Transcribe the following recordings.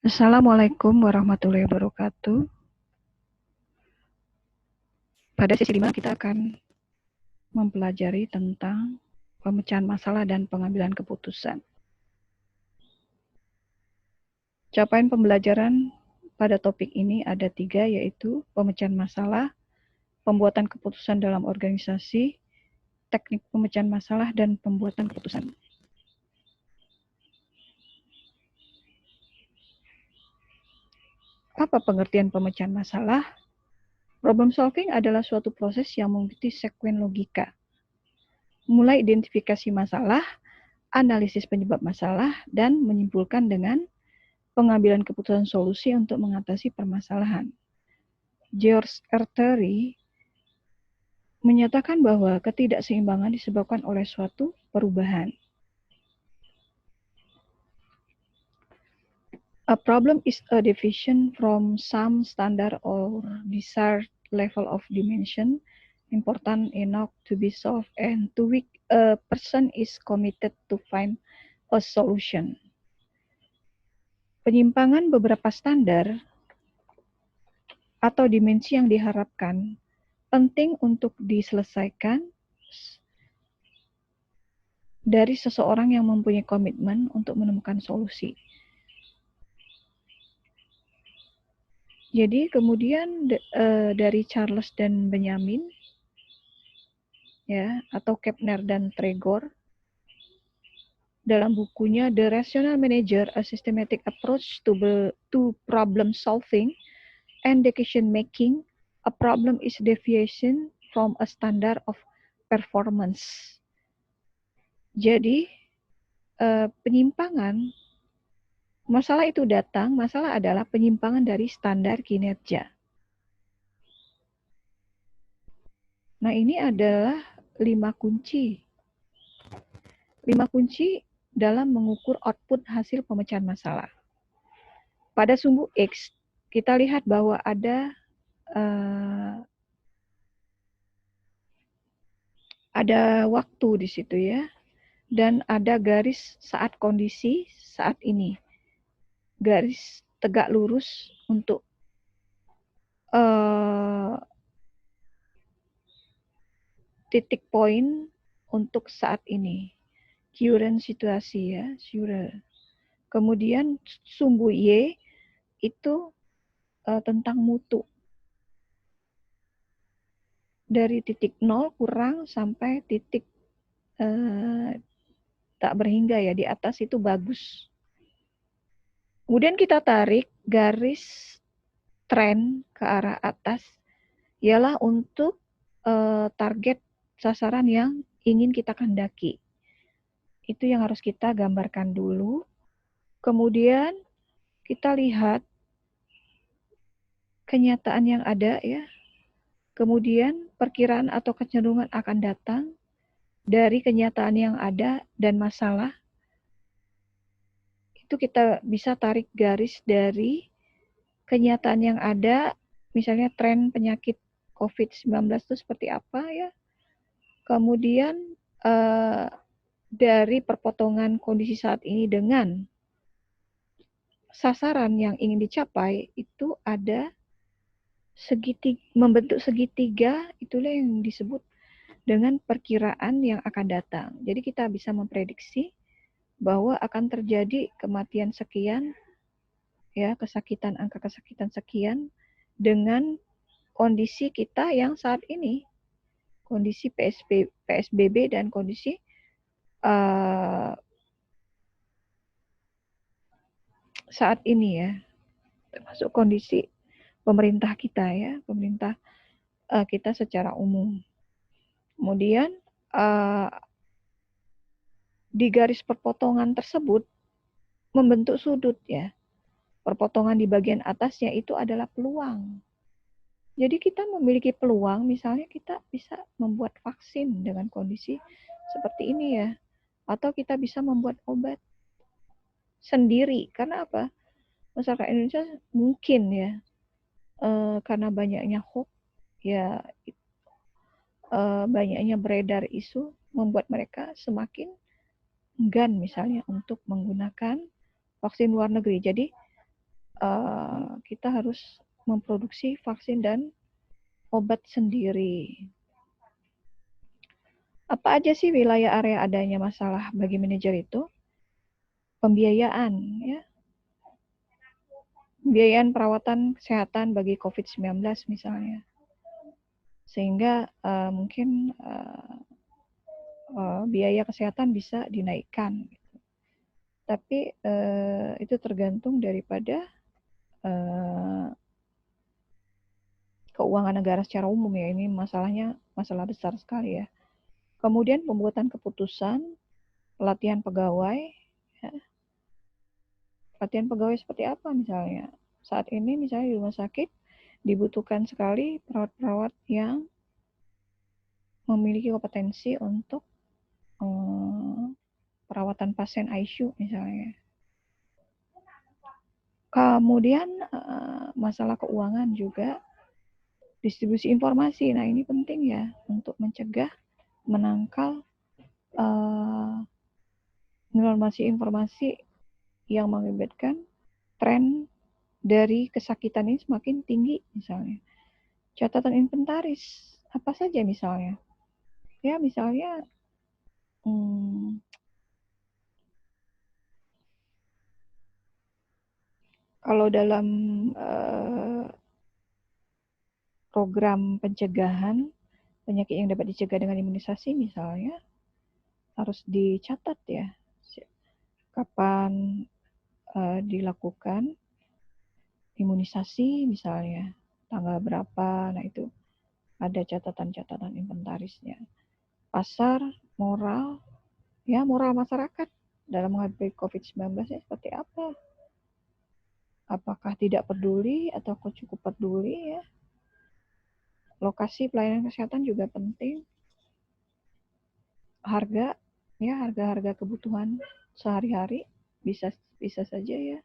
Assalamualaikum warahmatullahi wabarakatuh. Pada sesi 5 kita akan mempelajari tentang pemecahan masalah dan pengambilan keputusan. Capaian pembelajaran pada topik ini ada 3, yaitu pemecahan masalah, pembuatan keputusan dalam organisasi, teknik pemecahan masalah, dan pembuatan keputusan. Apa pengertian pemecahan masalah? Problem solving adalah suatu proses yang mengikuti sekuen logika. Mulai identifikasi masalah, analisis penyebab masalah, dan menyimpulkan dengan pengambilan keputusan solusi untuk mengatasi permasalahan. George Terry menyatakan bahwa ketidakseimbangan disebabkan oleh suatu perubahan. A problem is a deviation from some standard or desired level of dimension important enough to be solved and to which a person is committed to find a solution. Penyimpangan beberapa standar atau dimensi yang diharapkan penting untuk diselesaikan dari seseorang yang mempunyai komitmen untuk menemukan solusi. Jadi kemudian dari Charles dan Benjamin, ya, atau Kepner dan Tregor, dalam bukunya The Rational Manager: A Systematic Approach to Problem Solving and Decision Making, a problem is deviation from a standard of performance. Jadi penyimpangan, masalah itu datang, masalah adalah penyimpangan dari standar kinerja. Nah, ini adalah 5 kunci. 5 kunci dalam mengukur output hasil pemecahan masalah. Pada sumbu X, kita lihat bahwa ada waktu di situ, ya, dan ada garis saat kondisi saat ini. Garis tegak lurus untuk titik poin untuk saat ini. Current situasi, ya, Current. Kemudian sumbu Y itu tentang mutu. Dari titik 0 kurang sampai titik tak berhingga, ya, di atas itu bagus. Kemudian kita tarik garis tren ke arah atas, ialah untuk target sasaran yang ingin kita kehendaki. Itu yang harus kita gambarkan dulu. Kemudian kita lihat kenyataan yang ada, ya. Kemudian perkiraan atau kecenderungan akan datang dari kenyataan yang ada dan masalah. Itu kita bisa tarik garis dari kenyataan yang ada, misalnya tren penyakit COVID-19 itu seperti apa, ya. Kemudian dari perpotongan kondisi saat ini dengan sasaran yang ingin dicapai, itu ada membentuk segitiga, itulah yang disebut dengan perkiraan yang akan datang. Jadi kita bisa memprediksi bahwa akan terjadi kematian sekian, ya, angka kesakitan sekian dengan kondisi kita yang saat ini, kondisi PSBB dan kondisi saat ini, ya, termasuk kondisi pemerintah kita, ya, pemerintah kita secara umum. Kemudian di garis perpotongan tersebut membentuk sudut, ya. Perpotongan di bagian atasnya itu adalah peluang. Jadi kita memiliki peluang, misalnya kita bisa membuat vaksin dengan kondisi seperti ini, ya. Atau kita bisa membuat obat sendiri. Karena apa? Masyarakat Indonesia mungkin, ya, karena banyaknya hoax, ya, banyaknya beredar isu, membuat mereka semakin enggan misalnya untuk menggunakan vaksin luar negeri. Jadi kita harus memproduksi vaksin dan obat sendiri. Apa aja sih wilayah area adanya masalah bagi manajer itu? Pembiayaan, ya. Pembiayaan perawatan kesehatan bagi COVID-19 misalnya. Sehingga mungkin biaya kesehatan bisa dinaikkan. Tapi itu tergantung daripada keuangan negara secara umum ya. Ini masalahnya masalah besar sekali ya. Kemudian pembuatan keputusan, pelatihan pegawai. Ya. Pelatihan pegawai seperti apa misalnya? Saat ini misalnya di rumah sakit dibutuhkan sekali perawat-perawat yang memiliki kompetensi untuk perawatan pasien ICU misalnya. Kemudian masalah keuangan juga, distribusi informasi. Nah ini penting ya untuk mencegah, menangkal informasi yang mengakibatkan tren dari kesakitan ini semakin tinggi misalnya. Catatan inventaris apa saja misalnya? Ya misalnya kalau dalam program pencegahan penyakit yang dapat dicegah dengan imunisasi misalnya, harus dicatat ya kapan dilakukan imunisasi misalnya, tanggal berapa. Nah itu ada catatan-catatan inventarisnya. Pasar, moral, ya moral masyarakat dalam menghadapi COVID-19 seperti apa? Apakah tidak peduli atau cukup peduli ya? Lokasi pelayanan kesehatan juga penting. Harga, ya harga-harga kebutuhan sehari-hari bisa saja ya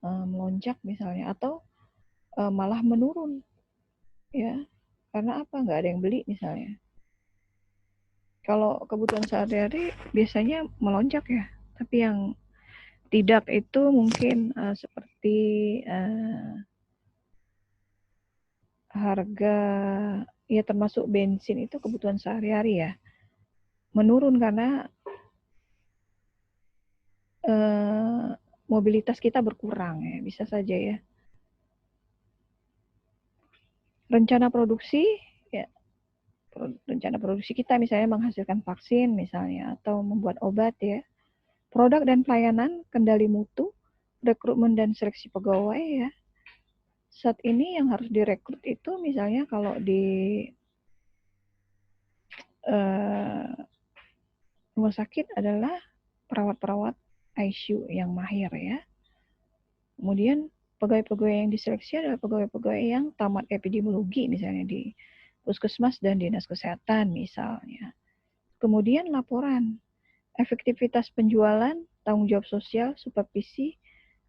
melonjak misalnya, atau malah menurun ya, karena apa? Nggak ada yang beli misalnya. Kalau kebutuhan sehari-hari biasanya melonjak ya, tapi yang tidak itu mungkin seperti harga ya termasuk bensin itu kebutuhan sehari-hari ya menurun karena mobilitas kita berkurang ya, bisa saja ya. Rencana produksi ya, rencana produksi kita misalnya menghasilkan vaksin misalnya atau membuat obat ya. Produk dan pelayanan, kendali mutu, rekrutmen dan seleksi pegawai ya. Saat ini yang harus direkrut itu misalnya kalau di rumah sakit adalah perawat-perawat ICU yang mahir ya. Kemudian pegawai-pegawai yang diseleksi adalah pegawai-pegawai yang tamat epidemiologi misalnya di puskesmas dan dinas kesehatan misalnya. Kemudian laporan, efektivitas penjualan, tanggung jawab sosial, supervisi,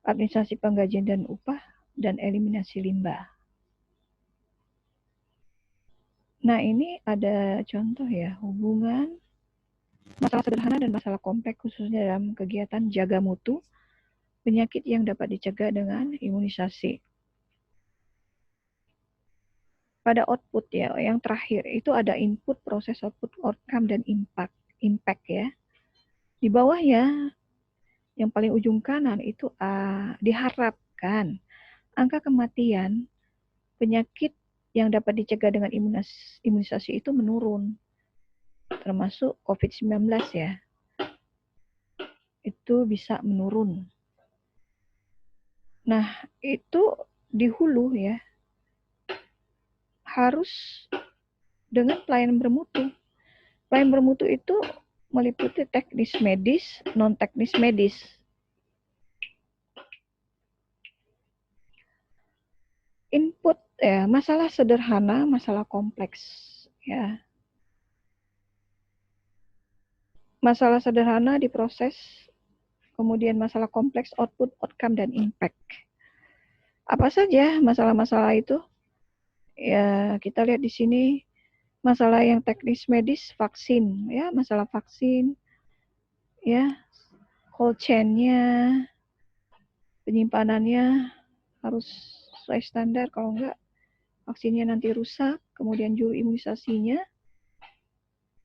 administrasi penggajian dan upah, dan eliminasi limbah. Nah ini ada contoh ya, hubungan masalah sederhana dan masalah kompleks khususnya dalam kegiatan jaga mutu, penyakit yang dapat dicegah dengan imunisasi. Pada output ya, yang terakhir itu ada input, proses, output, outcome, dan impact ya. Di bawah ya, yang paling ujung kanan itu diharapkan angka kematian penyakit yang dapat dicegah dengan imunisasi itu menurun, termasuk COVID-19 ya. Itu bisa menurun. Nah, itu di hulu ya, harus dengan pelayanan bermutu. Pelayanan bermutu itu meliputi teknis medis, non-teknis medis. Input ya, masalah sederhana, masalah kompleks ya. Masalah sederhana diproses, kemudian masalah kompleks, output, outcome, dan impact. Apa saja masalah-masalah itu? Ya, kita lihat di sini masalah yang teknis medis, vaksin ya, masalah vaksin ya, cold chain-nya, penyimpanannya, harus sesuai standar, kalau enggak vaksinnya nanti rusak. Kemudian juru imunisasinya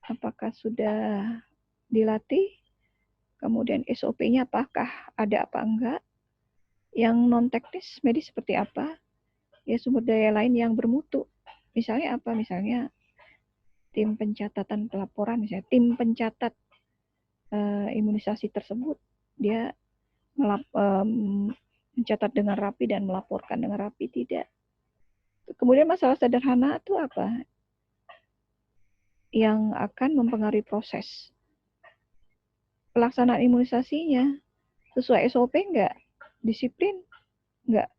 apakah sudah dilatih, kemudian SOP-nya apakah ada apa enggak, yang non teknis medis seperti apa, ya sumber daya lain yang bermutu. Misalnya apa? Misalnya tim pencatatan pelaporan, misalnya tim pencatat imunisasi tersebut, dia mencatat dengan rapi dan melaporkan dengan rapi, tidak. Kemudian masalah sederhana itu apa? Yang akan mempengaruhi proses pelaksanaan imunisasinya. Sesuai SOP enggak? Disiplin enggak?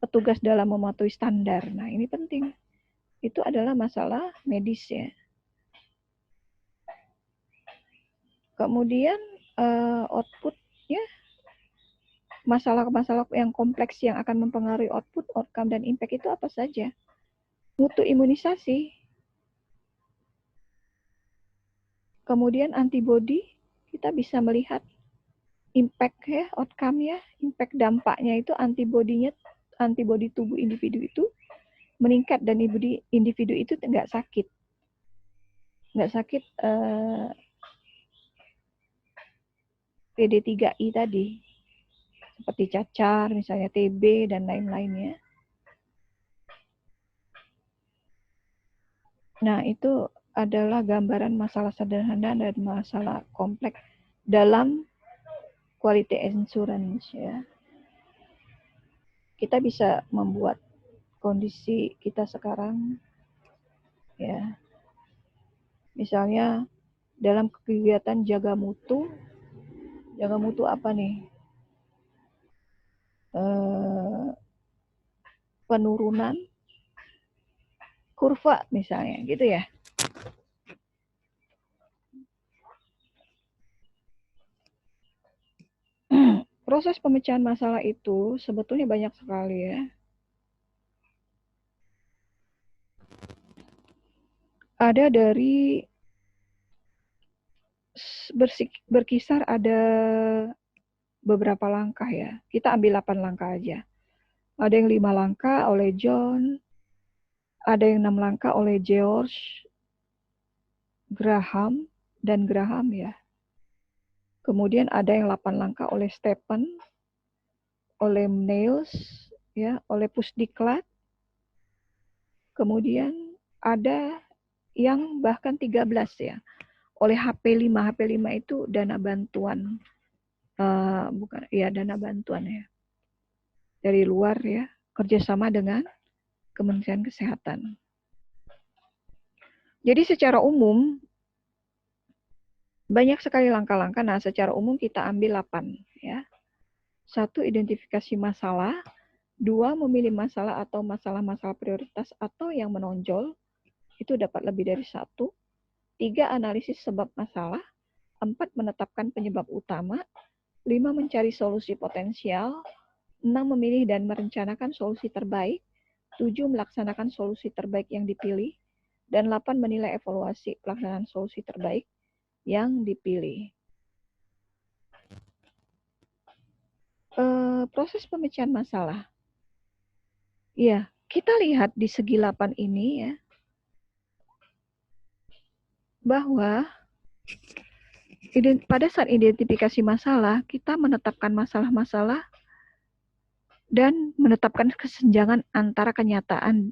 Petugas dalam mematuhi standar. Nah, ini penting. Itu adalah masalah medis ya. Kemudian outputnya, masalah-masalah yang kompleks yang akan mempengaruhi output, outcome, dan impact itu apa saja? Mutu imunisasi. Kemudian antibody, kita bisa melihat impact ya, outcome ya, impact dampaknya itu antibody tubuh individu itu meningkat dan individu itu nggak sakit. PD3I tadi, seperti cacar, misalnya TB, dan lain-lainnya. Nah, itu adalah gambaran masalah sederhana dan masalah kompleks dalam quality assurance ya. Kita bisa membuat kondisi kita sekarang ya. Misalnya dalam kegiatan jaga mutu apa nih? Penurunan kurva misalnya, gitu ya. Proses pemecahan masalah itu sebetulnya banyak sekali ya. Ada dari berkisar ada beberapa langkah ya. Kita ambil 8 langkah aja. Ada yang 5 langkah oleh John, ada yang 6 langkah oleh George, Graham, dan Graham ya. Kemudian ada yang 8 langkah oleh Stephen, oleh Niels, ya, oleh Pusdiklat. Kemudian ada yang bahkan 13 ya, oleh HP5. HP5 itu dana bantuan, dana bantuan ya, dari luar ya, kerjasama dengan Kementerian Kesehatan. Jadi secara umum banyak sekali langkah-langkah. Nah, secara umum kita ambil 8 ya. 1, identifikasi masalah. 2, memilih masalah atau masalah-masalah prioritas atau yang menonjol. Itu dapat lebih dari 1. 3, analisis sebab masalah. 4, menetapkan penyebab utama. 5, mencari solusi potensial. 6, memilih dan merencanakan solusi terbaik. 7, melaksanakan solusi terbaik yang dipilih. Dan 8, menilai evaluasi pelaksanaan solusi terbaik yang dipilih. Proses pemecahan masalah. Ya, kita lihat di segi 8 ini ya, bahwa pada saat identifikasi masalah, kita menetapkan masalah-masalah dan menetapkan kesenjangan antara kenyataan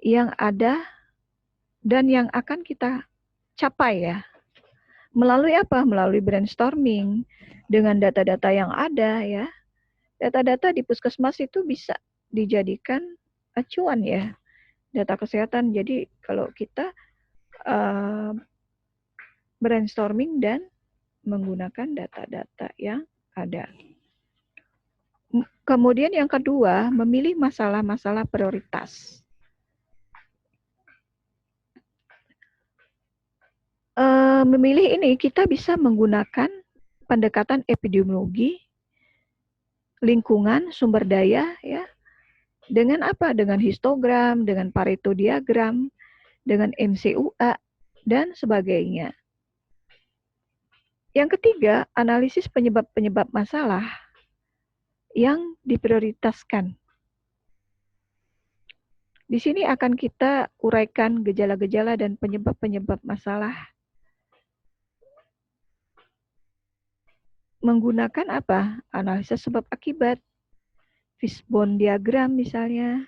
yang ada dan yang akan kita capai ya. Melalui apa? Melalui brainstorming dengan data-data yang ada ya. Data-data di puskesmas itu bisa dijadikan acuan ya, data kesehatan. Jadi kalau kita brainstorming dan menggunakan data-data yang ada. Kemudian yang kedua, memilih masalah-masalah prioritas. Memilih ini kita bisa menggunakan pendekatan epidemiologi, lingkungan, sumber daya ya. Dengan apa? Dengan histogram, dengan Pareto diagram, dengan MCUA dan sebagainya. Yang ketiga, analisis penyebab-penyebab masalah. yang diprioritaskan. Di sini akan kita uraikan gejala-gejala dan penyebab-penyebab masalah menggunakan apa? Analisa sebab akibat, fishbone diagram misalnya,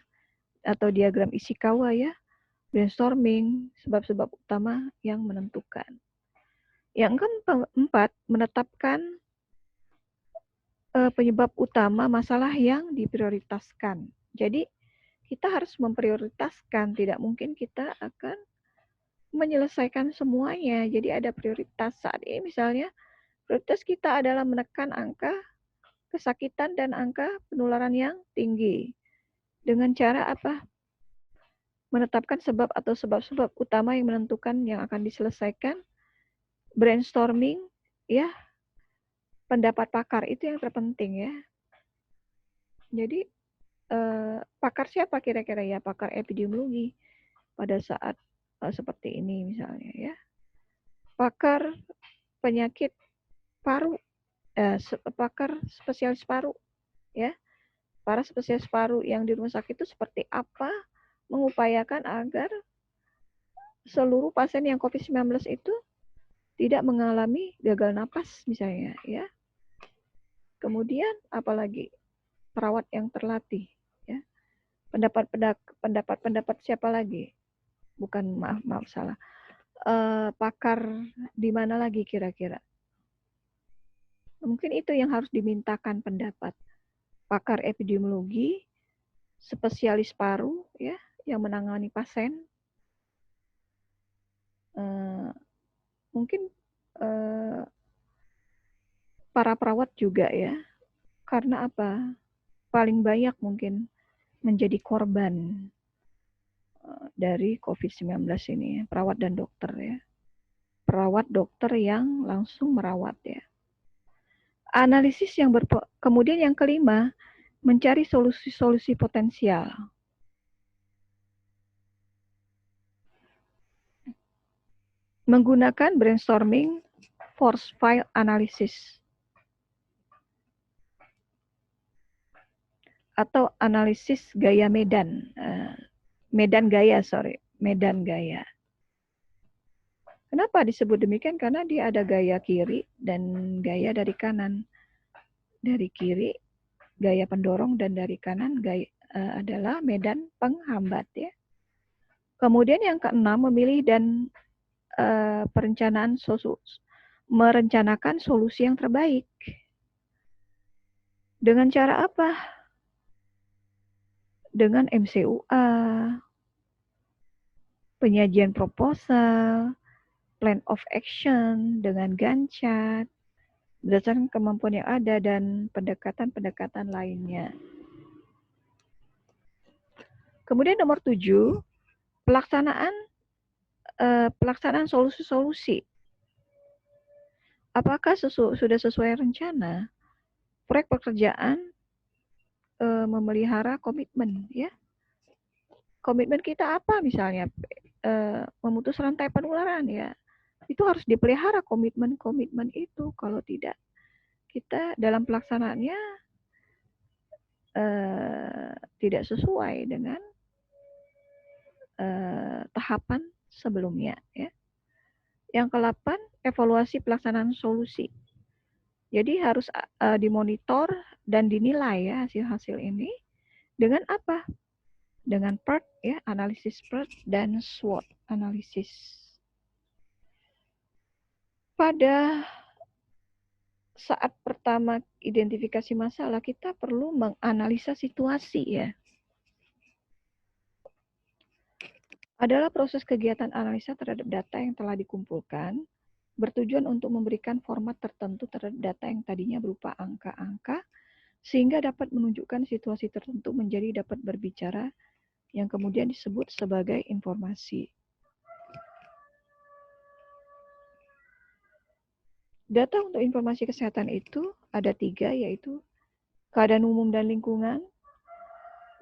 atau diagram Ishikawa ya, brainstorming, sebab-sebab utama yang menentukan. Yang keempat, menetapkan penyebab utama masalah yang diprioritaskan. Jadi kita harus memprioritaskan, tidak mungkin kita akan menyelesaikan semuanya. Jadi ada prioritas saat ini misalnya, prioritas kita adalah menekan angka kesakitan dan angka penularan yang tinggi. Dengan cara apa? Menetapkan sebab atau sebab-sebab utama yang menentukan yang akan diselesaikan, brainstorming, ya, pendapat pakar itu yang terpenting ya. Jadi pakar siapa kira-kira ya? Pakar epidemiologi pada saat seperti ini misalnya ya. Pakar penyakit paru, pakar spesialis paru ya. Para spesialis paru yang di rumah sakit itu seperti apa mengupayakan agar seluruh pasien yang COVID-19 itu tidak mengalami gagal napas misalnya ya. Kemudian apalagi perawat yang terlatih ya. Pendapat siapa lagi? Bukan, maaf salah. Pakar di mana lagi kira-kira? Mungkin itu yang harus dimintakan pendapat. Pakar epidemiologi, spesialis paru ya yang menangani pasien. Mungkin para perawat juga ya. Karena apa? Paling banyak mungkin menjadi korban dari COVID-19 ini, perawat dan dokter ya. Perawat dokter yang langsung merawat ya. Analisis yang kemudian yang kelima, mencari solusi-solusi potensial. Menggunakan brainstorming force file analysis atau analisis gaya medan. Medan gaya. Kenapa disebut demikian? Karena dia ada gaya kiri dan gaya dari kanan. Dari kiri gaya pendorong dan dari kanan gaya adalah medan penghambat ya. Kemudian yang keenam, memilih dan merencanakan solusi yang terbaik. Dengan cara apa? Dengan MCUA, penyajian proposal, plan of action, dengan Gantt chart, berdasarkan kemampuan yang ada dan pendekatan-pendekatan lainnya. Kemudian nomor 7, pelaksanaan solusi-solusi. Apakah sudah sesuai rencana? Proyek pekerjaan memelihara komitmen ya. Komitmen kita apa misalnya? Memutus rantai penularan ya. Itu harus dipelihara komitmen itu. Kalau tidak, kita dalam pelaksanaannya tidak sesuai dengan tahapan sebelumnya ya. Yang ke-8, evaluasi pelaksanaan solusi. Jadi harus dimonitor dan dinilai ya hasil-hasil ini dengan apa? Dengan PERT ya, analisis PERT dan SWOT analisis. Pada saat pertama identifikasi masalah, kita perlu menganalisa situasi ya. Adalah proses kegiatan analisa terhadap data yang telah dikumpulkan, bertujuan untuk memberikan format tertentu terhadap data yang tadinya berupa angka-angka, sehingga dapat menunjukkan situasi tertentu menjadi dapat berbicara, yang kemudian disebut sebagai informasi. Data untuk informasi kesehatan itu ada 3, yaitu keadaan umum dan lingkungan,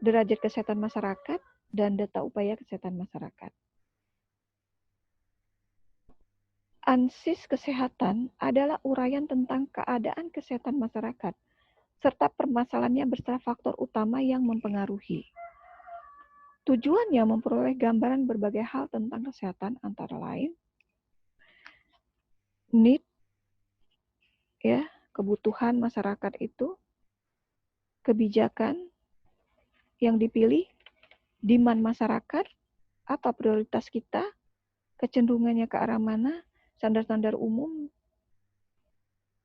derajat kesehatan masyarakat, dan data upaya kesehatan masyarakat. Analisis kesehatan adalah uraian tentang keadaan kesehatan masyarakat serta permasalahannya beserta faktor utama yang mempengaruhi. Tujuannya memperoleh gambaran berbagai hal tentang kesehatan, antara lain need, ya, kebutuhan masyarakat itu, kebijakan yang dipilih, demand masyarakat, apa prioritas kita, kecenderungannya ke arah mana, standar-standar umum,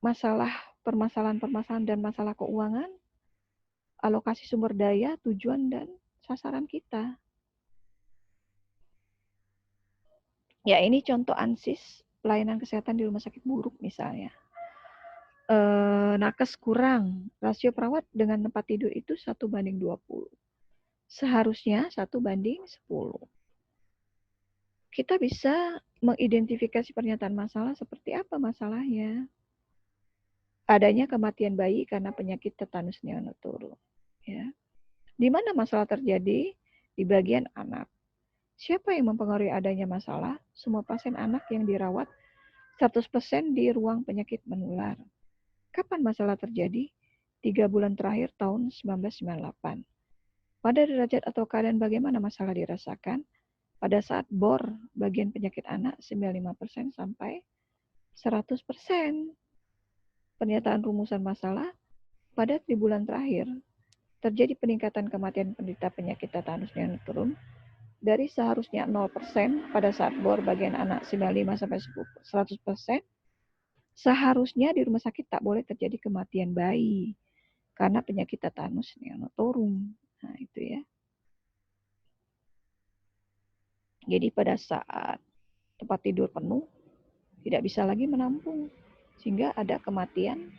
permasalahan-permasalahan dan masalah keuangan, alokasi sumber daya, tujuan dan sasaran kita. Ya, ini contoh ANSIS, pelayanan kesehatan di rumah sakit buruk misalnya. Nakes kurang, rasio perawat dengan tempat tidur itu 1:20. Seharusnya 1:10. Kita bisa mengidentifikasi pernyataan masalah seperti apa masalahnya. Adanya kematian bayi karena penyakit tetanus neonatal. Ya. Di mana masalah terjadi? Di bagian anak. Siapa yang mempengaruhi adanya masalah? Semua pasien anak yang dirawat 100% di ruang penyakit menular. Kapan masalah terjadi? 3 bulan terakhir tahun 1998. Pada derajat atau keadaan bagaimana masalah dirasakan? Pada saat BOR bagian penyakit anak 95% sampai 100%. Pernyataan rumusan masalah pada 3 bulan terakhir terjadi peningkatan kematian penderita penyakit tetanus neonatal dari seharusnya 0% pada saat BOR bagian anak 95 sampai 100%. Seharusnya di rumah sakit tak boleh terjadi kematian bayi karena penyakit tetanus neonatorum. Nah, itu ya. Jadi pada saat tempat tidur penuh, tidak bisa lagi menampung, sehingga ada kematian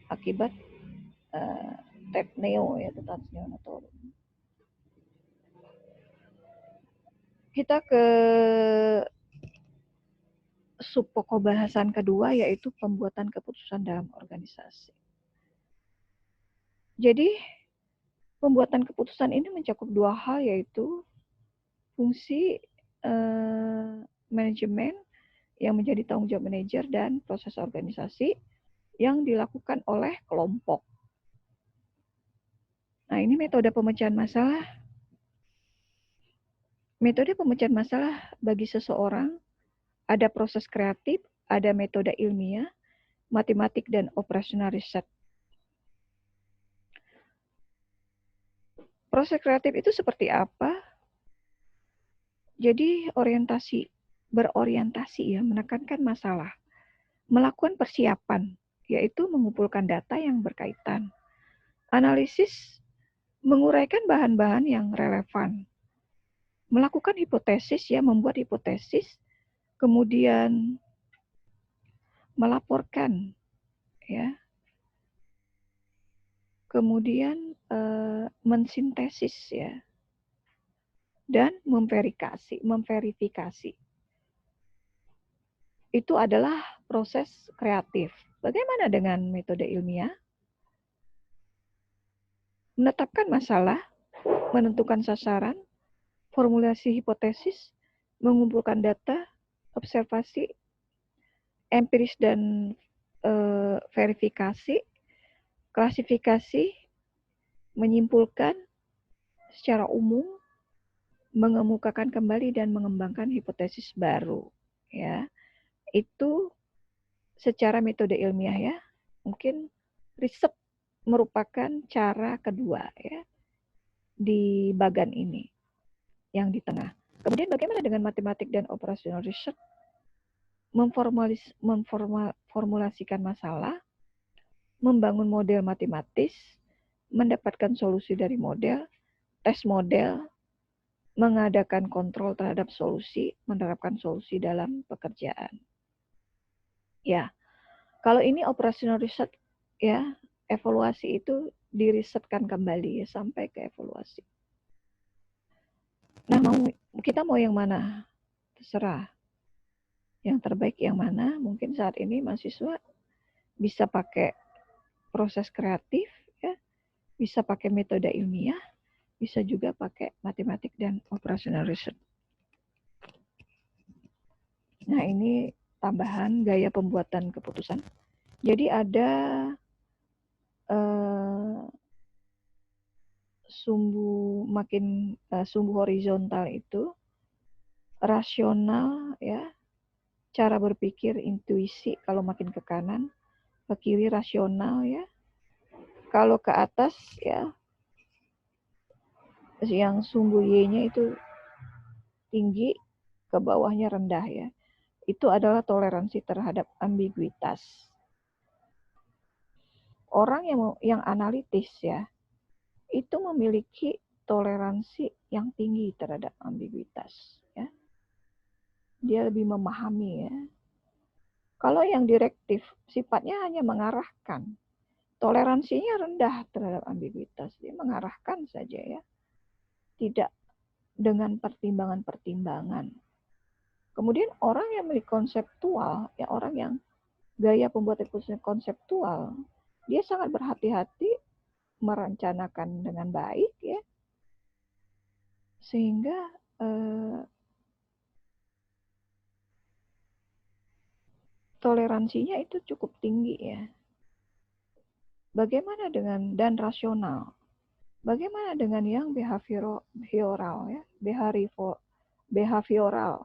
akibat TEPNEO, ya, tetanus neonatorum. Kita ke subpokok bahasan kedua, yaitu pembuatan keputusan dalam organisasi. Jadi, pembuatan keputusan ini mencakup dua hal, yaitu fungsi manajemen yang menjadi tanggung jawab manajer dan proses organisasi yang dilakukan oleh kelompok. Nah, ini metode pemecahan masalah. Metode pemecahan masalah bagi seseorang ada proses kreatif, ada metode ilmiah, matematik, dan operasional riset. Proses kreatif itu seperti apa? Jadi berorientasi ya, menekankan masalah, melakukan persiapan, yaitu mengumpulkan data yang berkaitan, analisis, menguraikan bahan-bahan yang relevan, melakukan hipotesis ya, membuat hipotesis, kemudian melaporkan ya, kemudian mensintesis ya, dan memverifikasi. Itu adalah proses kreatif. Bagaimana dengan metode ilmiah? Menetapkan masalah, menentukan sasaran, formulasi hipotesis, mengumpulkan data, observasi, empiris dan verifikasi, klasifikasi, menyimpulkan secara umum, mengemukakan kembali dan mengembangkan hipotesis baru. Ya, itu secara metode ilmiah ya. Mungkin riset merupakan cara kedua ya di bagan ini yang di tengah. Kemudian bagaimana dengan matematik dan operasional research? Memformulasikan masalah, membangun model matematis, mendapatkan solusi dari model, tes model, mengadakan kontrol terhadap solusi, menerapkan solusi dalam pekerjaan. Ya, kalau ini operational research ya, evaluasi itu dirisetkan kembali ya, sampai ke evaluasi. Nah, kita mau yang mana? Terserah. Yang terbaik yang mana? Mungkin saat ini mahasiswa bisa pakai proses kreatif ya, bisa pakai metode ilmiah, bisa juga pakai matematik dan operational research. Nah, ini tambahan gaya pembuatan keputusan. Jadi ada sumbu horizontal itu rasional ya, cara berpikir intuisi kalau makin ke kanan, ke kiri rasional ya. Kalau ke atas ya yang sumbu Y-nya itu tinggi, ke bawahnya rendah ya. Itu adalah toleransi terhadap ambiguitas. Orang yang analitis ya, itu memiliki toleransi yang tinggi terhadap ambiguitas ya. Dia lebih memahami ya. Kalau yang direktif sifatnya hanya mengarahkan. Toleransinya rendah terhadap ambiguitas. Dia mengarahkan saja ya. Tidak dengan pertimbangan-pertimbangan. Kemudian orang yang memiliki konseptual, ya orang yang gaya pembuat keputusan konseptual, dia sangat berhati-hati merencanakan dengan baik ya. Sehingga toleransinya itu cukup tinggi ya. Bagaimana dengan dan rasional? Bagaimana dengan yang behavioral ya? Behavioral.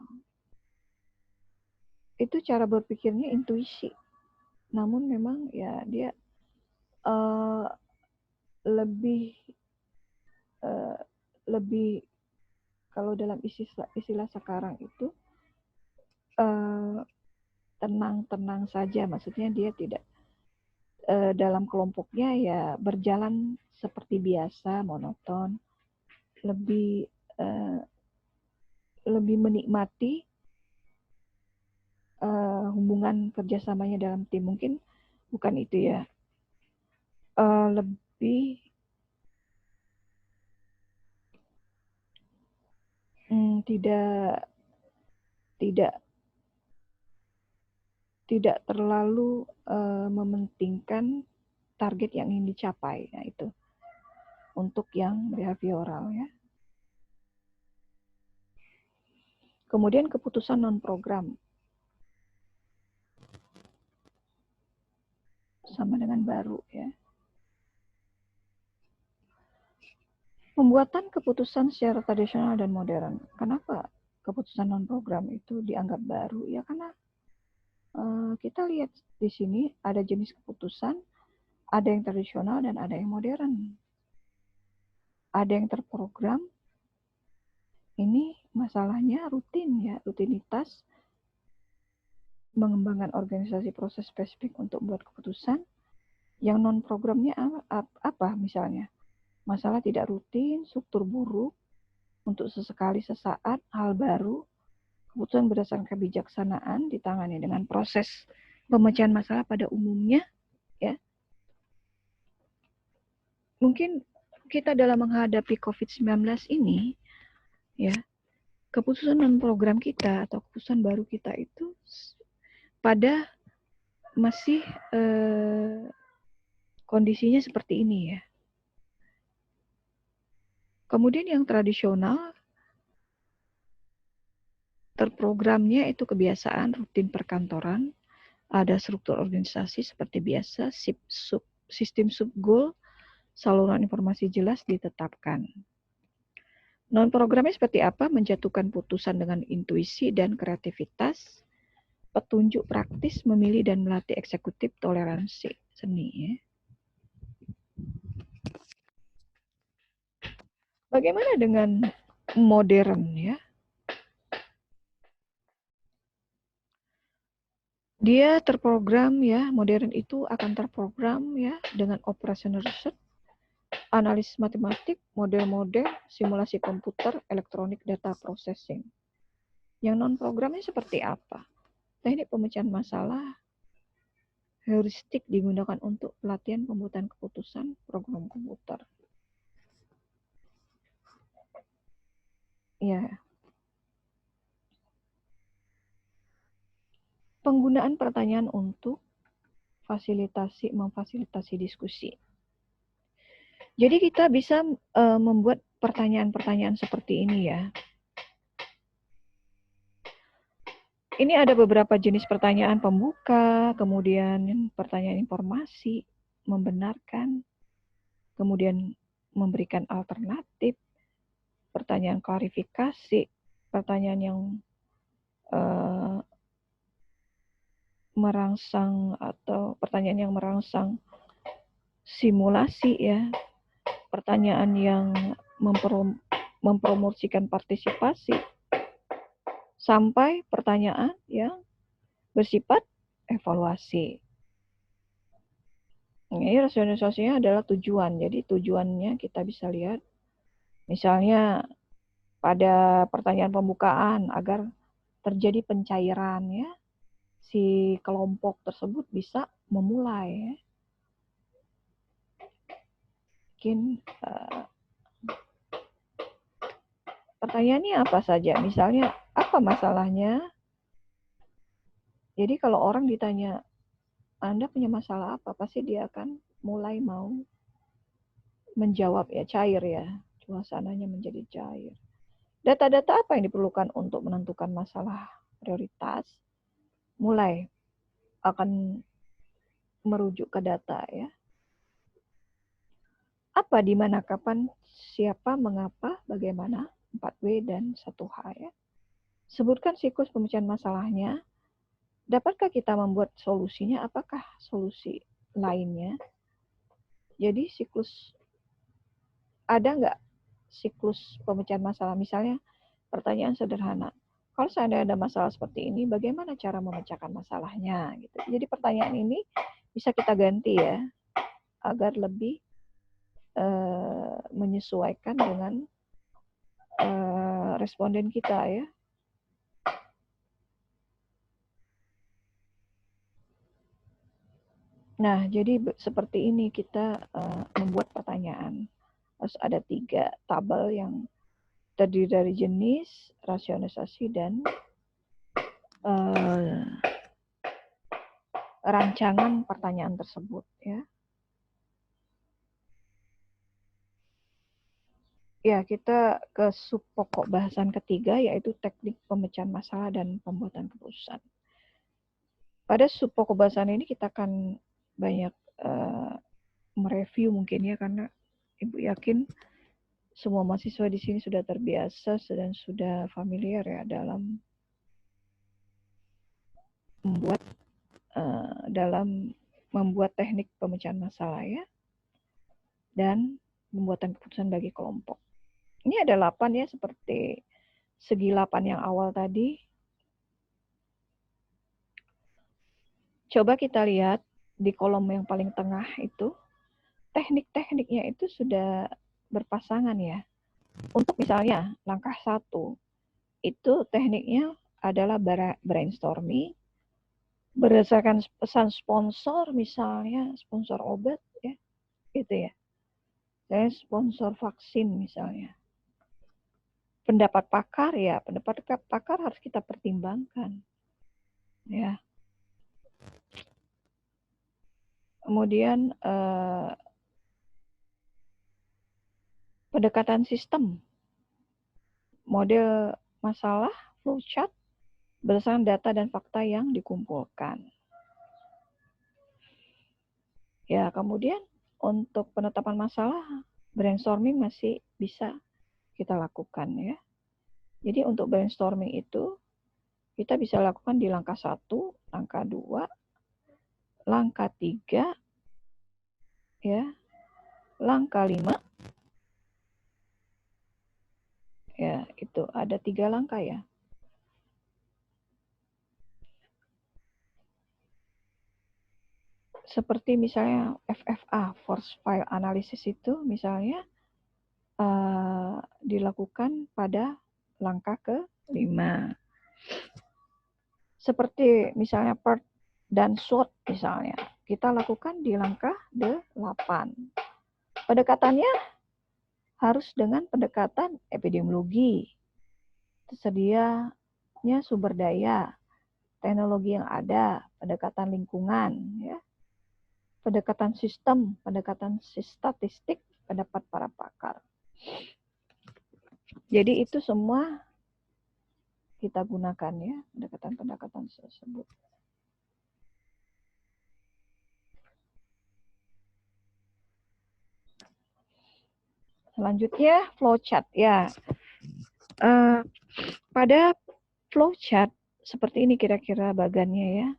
Itu cara berpikirnya intuisi. Namun memang ya dia lebih kalau dalam istilah sekarang itu tenang-tenang saja. Maksudnya dia tidak dalam kelompoknya ya berjalan seperti biasa, monoton, lebih menikmati hubungan kerjasamanya dalam tim. Mungkin bukan itu ya, lebih tidak terlalu mementingkan target yang ingin dicapai. Nah itu untuk yang behavioral ya. Kemudian keputusan non-program sama dengan baru ya. Pembuatan keputusan secara tradisional dan modern. Kenapa keputusan non-program itu dianggap baru? Ya karena kita lihat di sini ada jenis keputusan, ada yang tradisional dan ada yang modern. Ada yang terprogram. Ini masalahnya rutin ya, rutinitas mengembangkan organisasi proses spesifik untuk buat keputusan. Yang non-programnya apa misalnya? Masalah tidak rutin, struktur buruk, untuk sesekali sesaat, hal baru, keputusan berdasarkan kebijaksanaan ditangani dengan proses pemecahan masalah pada umumnya. Ya, mungkin kita dalam menghadapi COVID-19 ini, ya, keputusan non-program kita atau keputusan baru kita itu pada masih kondisinya seperti ini ya. Kemudian yang tradisional, terprogramnya itu kebiasaan rutin perkantoran, ada struktur organisasi seperti biasa, sistem sub-goal, saluran informasi jelas ditetapkan. Non-programnya seperti apa? Menjatuhkan putusan dengan intuisi dan kreativitas, petunjuk praktis, memilih dan melatih eksekutif, toleransi, seni. Ya. Bagaimana dengan modern ya? Dia terprogram ya, modern itu akan terprogram ya dengan operational research, analisis matematik, model-model, simulasi komputer, elektronik, data processing. Yang non-programnya seperti apa? Teknik pemecahan masalah, heuristik digunakan untuk pelatihan pembuatan keputusan program komputer. Ya. Penggunaan pertanyaan untuk memfasilitasi diskusi. Jadi kita bisa membuat pertanyaan-pertanyaan seperti ini ya. Ini ada beberapa jenis pertanyaan pembuka, kemudian pertanyaan informasi, membenarkan, kemudian memberikan alternatif, pertanyaan klarifikasi, pertanyaan yang merangsang atau pertanyaan yang merangsang simulasi ya, pertanyaan yang mempromosikan partisipasi, sampai pertanyaan yang bersifat evaluasi. Ini rasionalisasinya adalah tujuan. Jadi tujuannya kita bisa lihat, misalnya pada pertanyaan pembukaan agar terjadi pencairan ya, si kelompok tersebut bisa memulai ya. Mungkin pertanyaannya apa saja, misalnya apa masalahnya. Jadi kalau orang ditanya Anda punya masalah apa, pasti dia akan mulai mau menjawab ya, cair ya, suasananya menjadi cair. Data-data apa yang diperlukan untuk menentukan masalah prioritas, mulai akan merujuk ke data ya. Apa, di mana, kapan, siapa, mengapa, bagaimana, 4W dan 1H ya. Sebutkan siklus pemecahan masalahnya. Dapatkah kita membuat solusinya? Apakah solusi lainnya? Jadi siklus, ada nggak siklus pemecahan masalah? Misalnya pertanyaan sederhana, kalau seandainya ada masalah seperti ini, bagaimana cara memecahkan masalahnya? Gitu. Jadi pertanyaan ini bisa kita ganti ya, agar lebih menyesuaikan dengan responden kita ya. Nah, jadi seperti ini kita membuat pertanyaan. Harus ada 3 tabel yang terdiri dari jenis, rasionalisasi, dan rancangan pertanyaan tersebut ya. Ya, kita ke sub pokok bahasan ketiga, yaitu teknik pemecahan masalah dan pembuatan keputusan. Pada sub pokok bahasan ini kita akan banyak mereview mungkin ya, karena Ibu yakin semua mahasiswa di sini sudah terbiasa dan sudah familiar ya dalam membuat teknik pemecahan masalah ya, dan pembuatan keputusan bagi kelompok. Ini ada 8 ya, seperti segi 8 yang awal tadi. Coba kita lihat di kolom yang paling tengah itu, teknik-tekniknya itu sudah berpasangan ya. Untuk misalnya langkah 1, itu tekniknya adalah brainstorming, berdasarkan pesan sponsor, misalnya sponsor obat ya, gitu ya. Saya sponsor vaksin misalnya. Pendapat pakar ya, pendapat pakar harus kita pertimbangkan. Ya. Kemudian pendekatan sistem, model masalah, flowchart, berdasarkan data dan fakta yang dikumpulkan. Ya, kemudian untuk penetapan masalah, brainstorming masih bisa kita lakukan ya. Jadi untuk brainstorming itu kita bisa lakukan di langkah 1, langkah 2, langkah 3, ya, langkah 5, ya, itu ada 3 langkah ya. Seperti misalnya FFA, Force File Analysis itu misalnya dilakukan pada langkah ke-5. Seperti misalnya PERT dan SWOT misalnya, kita lakukan di langkah ke-8. Pendekatannya harus dengan pendekatan epidemiologi, tersedianya sumber daya, teknologi yang ada, pendekatan lingkungan, ya, pendekatan sistem, pendekatan statistik, pendapat para pakar. Jadi itu semua kita gunakan ya, pendekatan-pendekatan tersebut. Selanjutnya flowchart ya. Pada flowchart seperti ini kira-kira bagannya ya.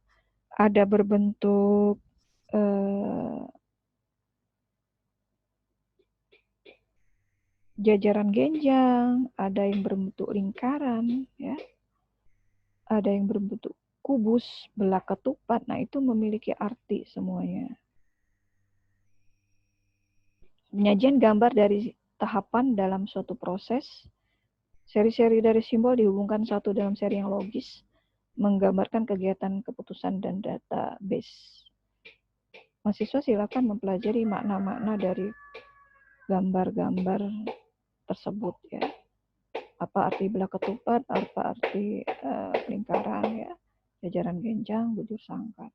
Ada berbentuk jajaran genjang, ada yang berbentuk lingkaran, ya, ada yang berbentuk kubus, belah ketupat. Nah, itu memiliki arti semuanya. Penyajian gambar dari tahapan dalam suatu proses. Seri-seri dari simbol dihubungkan satu dalam seri yang logis, menggambarkan kegiatan keputusan dan database. Mahasiswa silakan mempelajari makna-makna dari gambar-gambar tersebut ya. Apa arti belah ketupat, apa arti lingkaran ya, jajaran genjang, bujur sangkar.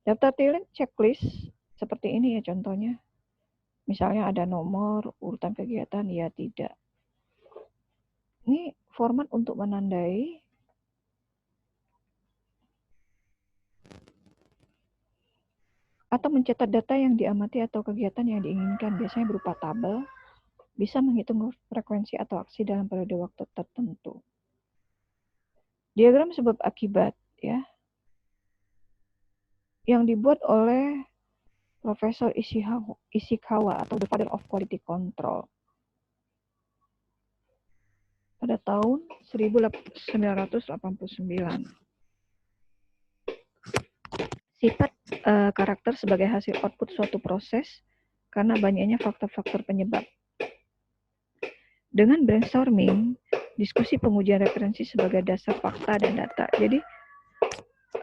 Daftar talent checklist seperti ini ya contohnya. Misalnya ada nomor, urutan kegiatan, ya tidak. Ini format untuk menandai atau mencatat data yang diamati atau kegiatan yang diinginkan, biasanya berupa tabel, bisa menghitung frekuensi atau aksi dalam periode waktu tertentu. Diagram sebab akibat ya, yang dibuat oleh Profesor Ishikawa atau The Father of Quality Control pada tahun 1989. Sifat karakter sebagai hasil output suatu proses karena banyaknya faktor-faktor penyebab. Dengan brainstorming, diskusi pengujian referensi sebagai dasar fakta dan data. Jadi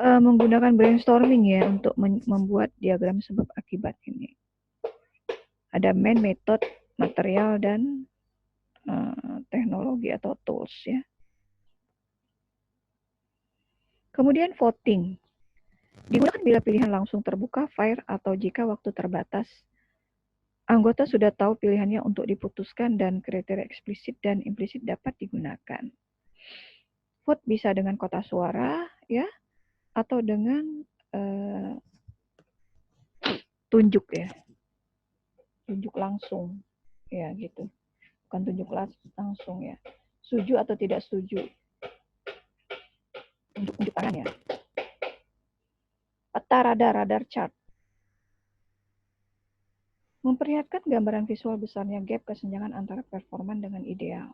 menggunakan brainstorming ya untuk membuat diagram sebab akibat ini. Ada main method, material, dan teknologi atau tools ya. Kemudian voting. Digunakan bila pilihan langsung terbuka, fair, atau jika waktu terbatas. Anggota sudah tahu pilihannya untuk diputuskan dan kriteria eksplisit dan implisit dapat digunakan. Vote bisa dengan kotak suara ya, atau dengan tunjuk ya. Tunjuk langsung. Ya gitu. Bukan tunjuk langsung ya. Setuju atau tidak setuju. Unjuk tangan ya. Peta radar chart. Memperlihatkan gambaran visual besarnya gap kesenjangan antara performan dengan ideal.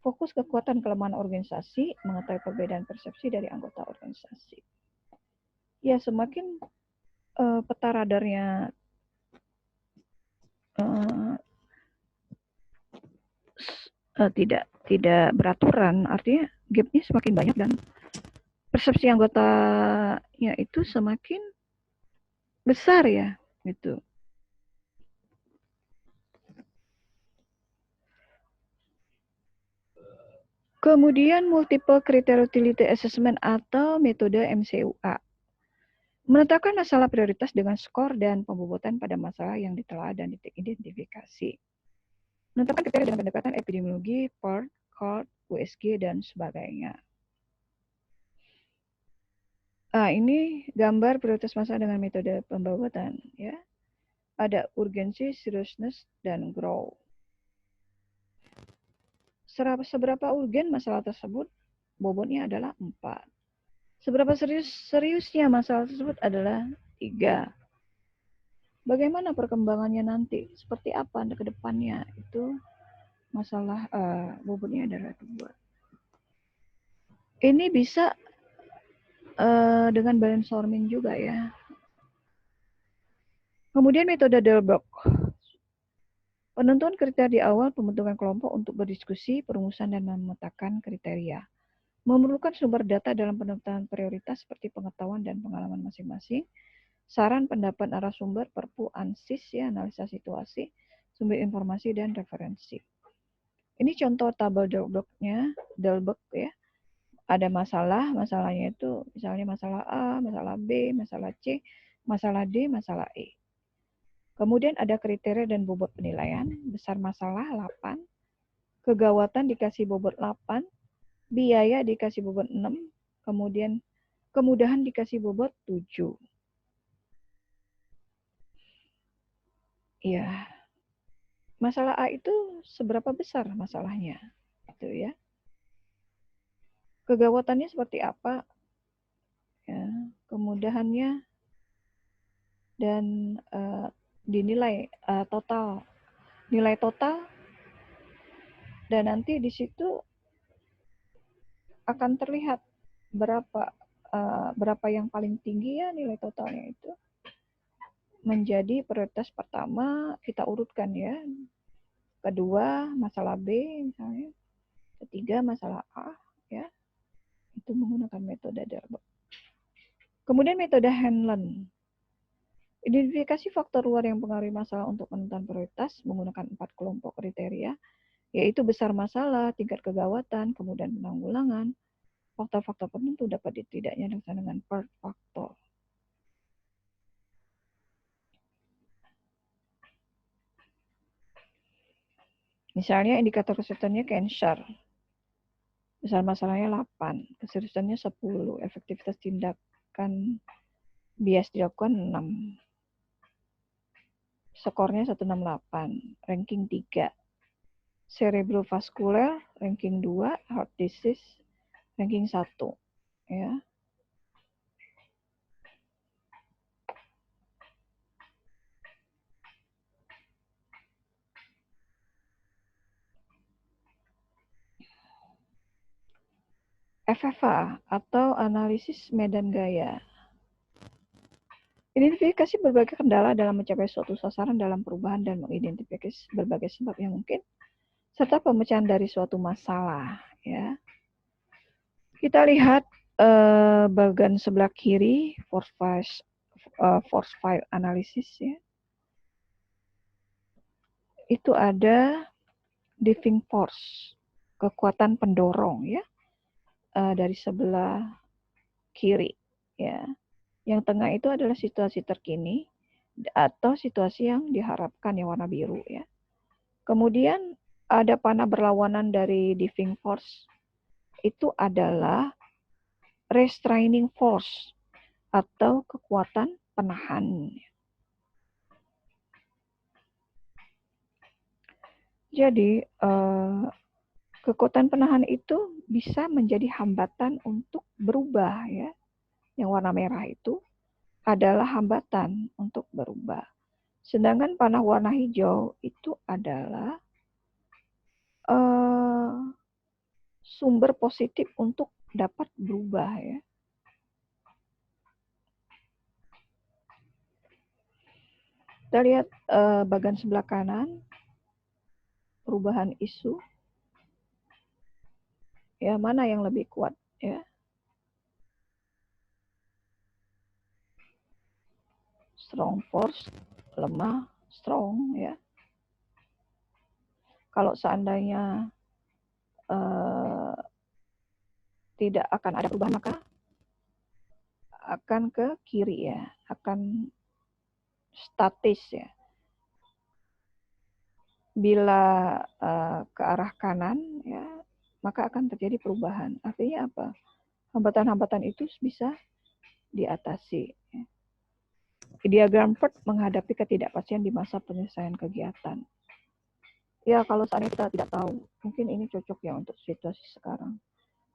Fokus kekuatan kelemahan organisasi, mengetahui perbedaan persepsi dari anggota organisasi. Ya, semakin peta radarnya tidak beraturan, artinya gapnya semakin banyak dan persepsi anggotanya itu semakin besar ya, gitu. Kemudian multiple criteria utility assessment atau metode MCUA. Menetapkan masalah prioritas dengan skor dan pembobotan pada masalah yang ditelah dan diidentifikasi. Menetapkan kriteria dengan pendekatan epidemiologi, PERT, CORD, USG, dan sebagainya. Ini gambar prioritas masalah dengan metode pembobotan. Ya. Ada urgensi, seriousness, dan grow. Seberapa urgen masalah tersebut? Bobotnya adalah 4. Seberapa seriusnya masalah tersebut adalah 3. Bagaimana perkembangannya nanti? Seperti apa ke depannya? Itu masalah bobotnya adalah 2. Ini bisa dengan brainstorming juga ya. Kemudian metode Delbrook. Penentuan kriteria di awal pembentukan kelompok untuk berdiskusi, perumusan, dan memetakan kriteria. Memerlukan sumber data dalam penentuan prioritas seperti pengetahuan dan pengalaman masing-masing, saran, pendapat, narasumber, perpu, ansis, ya, analisa situasi, sumber informasi, dan referensi. Ini contoh tabel Delbrook ya. Ada masalahnya itu misalnya masalah A, masalah B, masalah C, masalah D, masalah E. Kemudian ada kriteria dan bobot penilaian, besar masalah 8, kegawatan dikasih bobot 8, biaya dikasih bobot 6, kemudian kemudahan dikasih bobot 7. Ya. masalah A itu seberapa besar masalahnya, gitu ya. Kegawatannya seperti apa, ya, kemudahannya, dan dinilai total, nilai total, dan nanti di situ akan terlihat berapa yang paling tinggi ya nilai totalnya itu menjadi prioritas pertama, kita urutkan ya. Kedua masalah B misalnya, ketiga masalah A ya. Itu menggunakan metode Darboux. Kemudian metode Hanlon. Identifikasi faktor luar yang mempengaruhi masalah untuk penentuan prioritas menggunakan 4 kelompok kriteria, yaitu besar masalah, tingkat kegawatan, kemudian penanggulangan, faktor-faktor penentu dapat tidaknya dilaksanakan dengan per faktor. Misalnya indikator kesehariannya cancer. Besar masalahnya 8, keseriusannya 10, efektivitas tindakan bias dilakukan 6. Skornya 168, ranking 3. Cerebrovascular, ranking 2, heart disease, ranking 1. Ya. FFA atau analisis medan gaya. Identifikasi berbagai kendala dalam mencapai suatu sasaran dalam perubahan dan mengidentifikasi berbagai sebab yang mungkin serta pemecahan dari suatu masalah ya. Kita lihat bagian sebelah kiri force field analysis ya. Itu ada driving force, kekuatan pendorong ya. Dari sebelah kiri ya. Yang tengah itu adalah situasi terkini atau situasi yang diharapkan yang warna biru ya. Kemudian ada panah berlawanan dari driving force, itu adalah restraining force atau kekuatan penahan. Jadi kekuatan penahan itu bisa menjadi hambatan untuk berubah ya. Yang warna merah itu adalah hambatan untuk berubah. Sedangkan panah warna hijau itu adalah sumber positif untuk dapat berubah ya. Kita lihat bagian sebelah kanan, perubahan isu. Ya, mana yang lebih kuat ya? Strong force, lemah, strong ya. Kalau seandainya tidak akan ada perubahan maka akan ke kiri ya, akan statis ya. Bila ke arah kanan ya, maka akan terjadi perubahan. Artinya apa? Hambatan-hambatan itu bisa diatasi. Ya. Diagram PERT menghadapi ketidakpastian di masa penyelesaian kegiatan. Ya, kalau seandainya kita tidak tahu, mungkin ini cocok ya untuk situasi sekarang.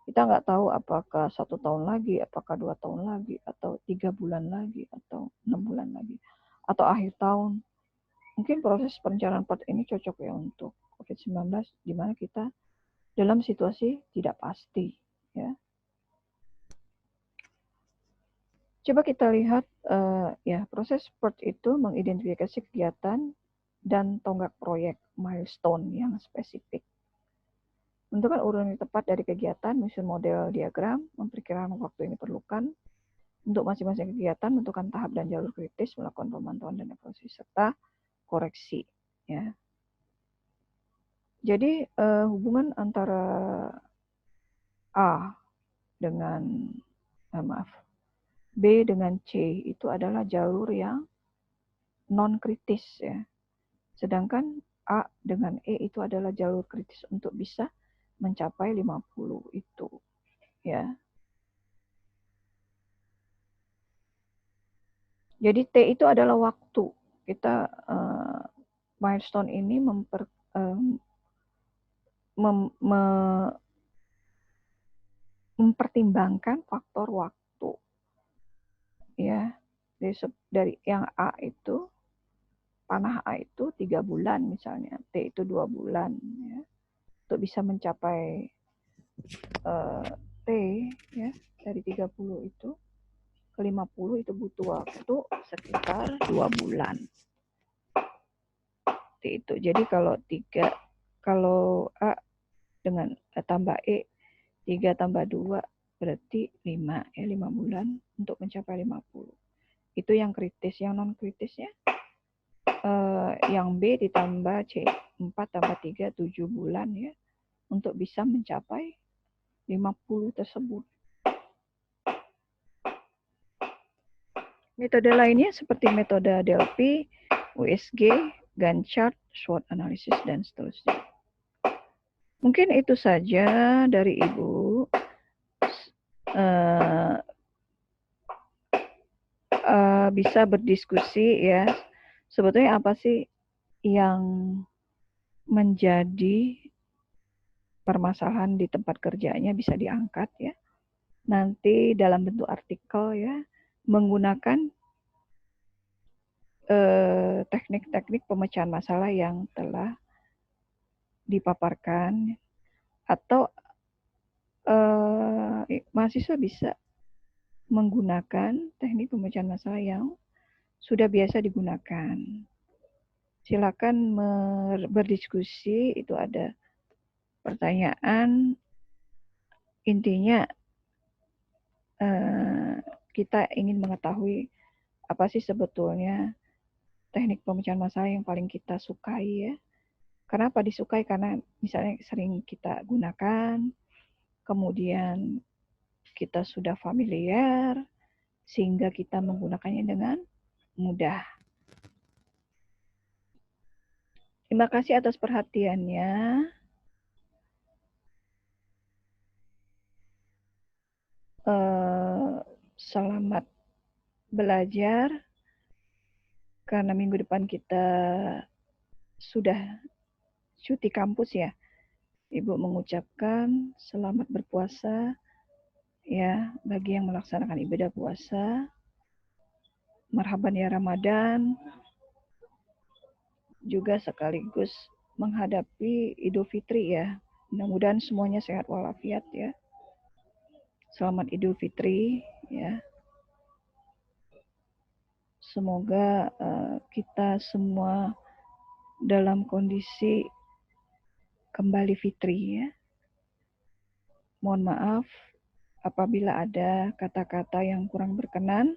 Kita nggak tahu apakah 1 tahun lagi, apakah 2 tahun lagi, atau 3 bulan lagi, atau 6 bulan lagi, atau akhir tahun. Mungkin proses perencanaan PERT ini cocok ya untuk COVID-19, di mana kita dalam situasi tidak pasti. Ya. Coba kita lihat ya proses PERT itu mengidentifikasi kegiatan dan tonggak proyek milestone yang spesifik. Menentukan urutan yang tepat dari kegiatan, menyusun model diagram, memperkirakan waktu yang diperlukan untuk masing-masing kegiatan, menentukan tahap dan jalur kritis, melakukan pemantauan dan evaluasi serta koreksi. Ya. Jadi hubungan antara A dengan B dengan C itu adalah jalur yang non kritis ya. Sedangkan A dengan E itu adalah jalur kritis untuk bisa mencapai 50 itu ya. Jadi T itu adalah waktu. Kita milestone ini mempertimbangkan faktor waktu, ya. Dari yang A itu, panah A itu 3 bulan misalnya, T itu 2 bulan, ya, untuk bisa mencapai T, ya, dari 30 itu ke 50 itu butuh waktu sekitar 2 bulan. T itu. Jadi kalau A dengan tambah E, 3 tambah 2 berarti 5, ya, 5 bulan untuk mencapai 50. Itu yang kritis. Yang non kritisnya yang B ditambah C, 4 tambah 3, 7 bulan, ya, untuk bisa mencapai 50 tersebut. Metode lainnya seperti metode Delphi, USG, Gantt chart, SWOT analysis, dan seterusnya. Mungkin itu saja dari Ibu. Bisa berdiskusi, ya. Sebetulnya apa sih yang menjadi permasalahan di tempat kerjanya bisa diangkat, ya. Nanti dalam bentuk artikel, ya, menggunakan teknik-teknik pemecahan masalah yang telah dipaparkan, atau mahasiswa bisa menggunakan teknik pemecahan masalah yang sudah biasa digunakan. Silakan berdiskusi, itu ada pertanyaan. Intinya kita ingin mengetahui apa sih sebetulnya teknik pemecahan masalah yang paling kita sukai, ya. Kenapa disukai? Karena misalnya sering kita gunakan, kemudian kita sudah familiar, sehingga kita menggunakannya dengan mudah. Terima kasih atas perhatiannya. Selamat belajar, karena minggu depan kita sudah cuti kampus, ya. Ibu mengucapkan selamat berpuasa, ya, bagi yang melaksanakan ibadah puasa. Marhaban ya Ramadan. Juga sekaligus menghadapi Idul Fitri, ya. Mudah-mudahan semuanya sehat walafiat, ya. Selamat Idul Fitri, ya. Semoga kita semua dalam kondisi kembali fitri, ya. Mohon maaf apabila ada kata-kata yang kurang berkenan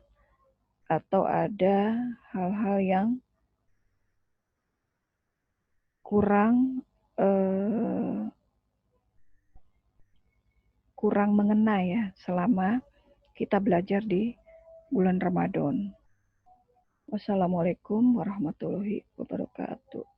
atau ada hal-hal yang kurang mengena, ya, selama kita belajar di bulan Ramadan. Wassalamualaikum warahmatullahi wabarakatuh.